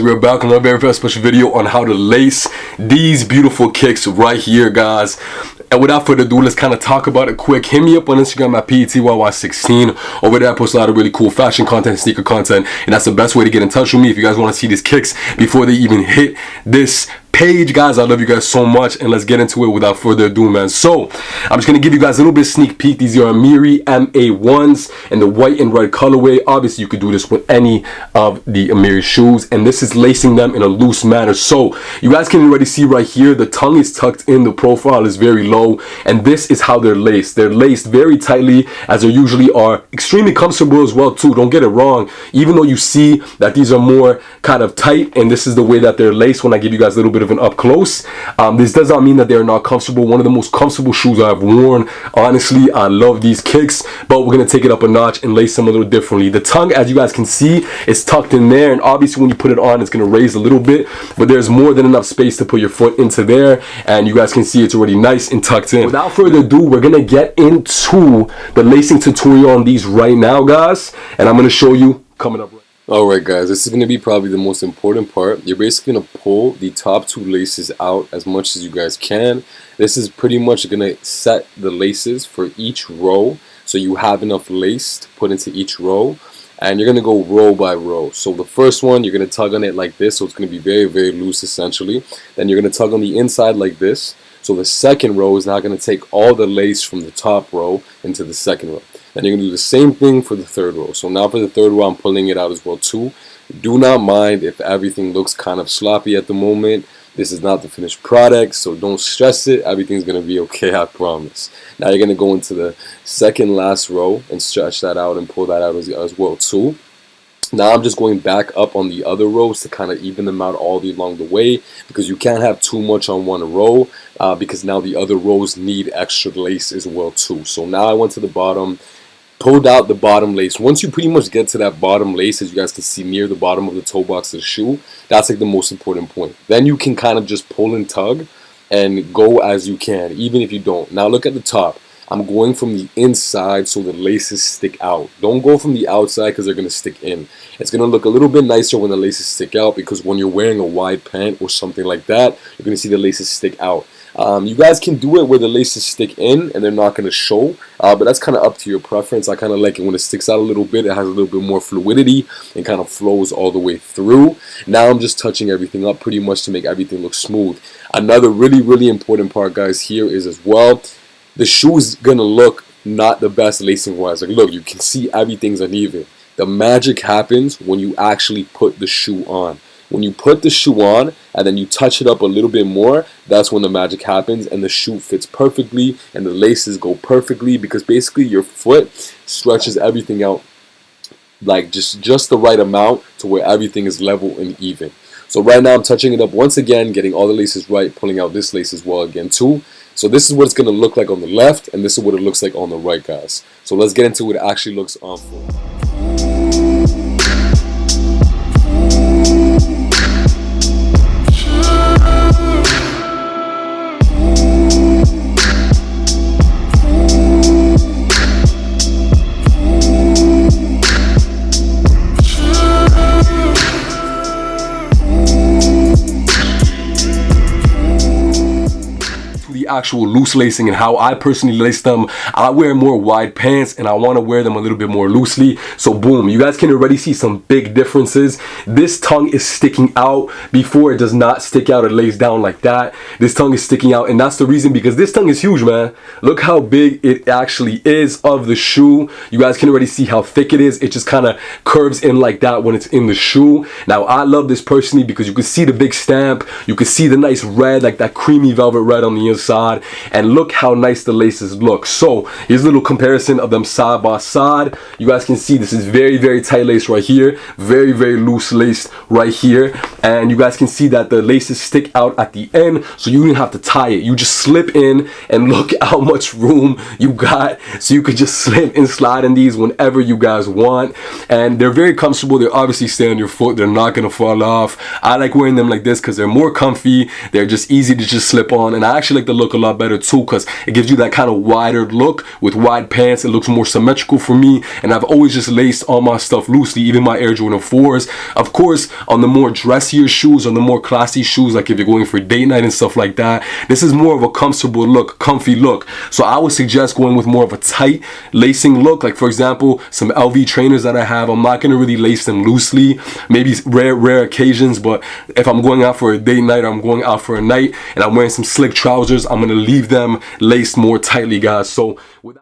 We're back on a very special video on how to lace these beautiful kicks right here, guys. And without further ado, let's kind of talk about it quick. Hit me up on Instagram at PETYY16. Over there I post a lot of really cool fashion content, sneaker content, and that's the best way to get in touch with me if you guys want to see these kicks before they even hit this page. Guys, I love you guys so much, and let's get into it without further ado, man. So I'm just gonna give you guys a little bit of sneak peek. These are AMIRI MA-1s in the white and red colorway. Obviously you could do this with any of the AMIRI shoes, and this is lacing them in a loose manner. So you guys can already see right here, the tongue is tucked in, the profile is very low, and this is how they're laced. They're laced very tightly, as they usually are. Extremely comfortable as well too, don't get it wrong. Even though you see that these are more kind of tight, and this is the way that they're laced when I give you guys a little bit of an up close, this does not mean that they're not comfortable. One of the most comfortable shoes I've worn. Honestly, I love these kicks, but we're gonna take it up a notch and lace them a little differently. The tongue, as you guys can see, is tucked in there, and obviously when you put it on, it's gonna raise a little bit, but there's more than enough space to put your foot into there, and you guys can see it's already nice and tucked in. Without further ado, we're gonna get into the lacing tutorial on these right now, guys, and I'm gonna show you coming up right. Alright guys, this is going to be probably the most important part. You're basically going to pull the top two laces out as much as you guys can. This is pretty much going to set the laces for each row, so you have enough lace to put into each row, and you're going to go row by row. So the first one, you're going to tug on it like this, so it's going to be very loose essentially. Then you're going to tug on the inside like this. So the second row is now going to take all the lace from the top row into the second row. Then you're going to do the same thing for the third row. So now for the third row, I'm pulling it out as well too. Do not mind if everything looks kind of sloppy at the moment. This is not the finished product, so don't stress it. Everything's going to be okay, I promise. Now you're going to go into the second last row and stretch that out and pull that out as well too. Now I'm just going back up on the other rows to kind of even them out all along the way, because you can't have too much on one row, because now the other rows need extra lace as well too. So now I went to the bottom, pulled out the bottom lace. Once you pretty much get to that bottom lace, as you guys can see near the bottom of the toe box of the shoe, that's like the most important point. Then you can kind of just pull and tug and go as you can, even if you don't. Now look at the top. I'm going from the inside so the laces stick out. Don't go from the outside because they're going to stick in. It's going to look a little bit nicer when the laces stick out, because when you're wearing a wide pant or something like that, you're going to see the laces stick out. You guys can do it where the laces stick in and they're not going to show, but that's kind of up to your preference. I kind of like it when it sticks out a little bit. It has a little bit more fluidity and kind of flows all the way through. Now I'm just touching everything up pretty much to make everything look smooth. Another really important part, guys, here is as well, the shoe is going to look not the best lacing wise. Like, look, you can see everything's uneven. The magic happens when you actually put the shoe on. When you put the shoe on and then you touch it up a little bit more, that's when the magic happens and the shoe fits perfectly and the laces go perfectly, because basically your foot stretches everything out like just the right amount to where everything is level and even. So right now I'm touching it up once again, getting all the laces right, pulling out this lace as well again too. So this is what it's going to look like on the left, and this is what it looks like on the right, guys. So let's get into what it actually looks on for. Actual loose lacing and how I personally lace them. I wear more wide pants and I want to wear them a little bit more loosely. So boom, you guys can already see some big differences. This tongue is sticking out. Before, it does not stick out or lays down like that. This tongue is sticking out, and that's the reason, because this tongue is huge, man. Look how big it actually is of the shoe. You guys can already see how thick it is. It just kind of curves in like that when it's in the shoe. Now I love this personally because you can see the big stamp, you can see the nice red, like that creamy velvet red on the inside, and look how nice the laces look. So here's a little comparison of them side by side. You guys can see this is very tight lace right here, very loose lace right here, and you guys can see that the laces stick out at the end, so you don't have to tie it. You just slip in, and look how much room you got, so you could just slip and slide in these whenever you guys want. And they're very comfortable. They obviously stay on your foot. They're not gonna fall off. I like wearing them like this because they're more comfy. They're just easy to just slip on, and I actually like the look a lot better too because it gives you that kind of wider look with wide pants. It looks more symmetrical for me, and I've always just laced all my stuff loosely, even my Air Jordan 4s. Of course, on the more dressier shoes, on the more classy shoes, like if you're going for date night and stuff like that, this is more of a comfortable look, comfy look. So I would suggest going with more of a tight lacing look. Like for example, some LV trainers that I have, I'm not gonna really lace them loosely. Maybe rare occasions, but if I'm going out for a date night or I'm going out for a night and I'm wearing some slick trousers, I'm gonna leave them laced more tightly, guys. So without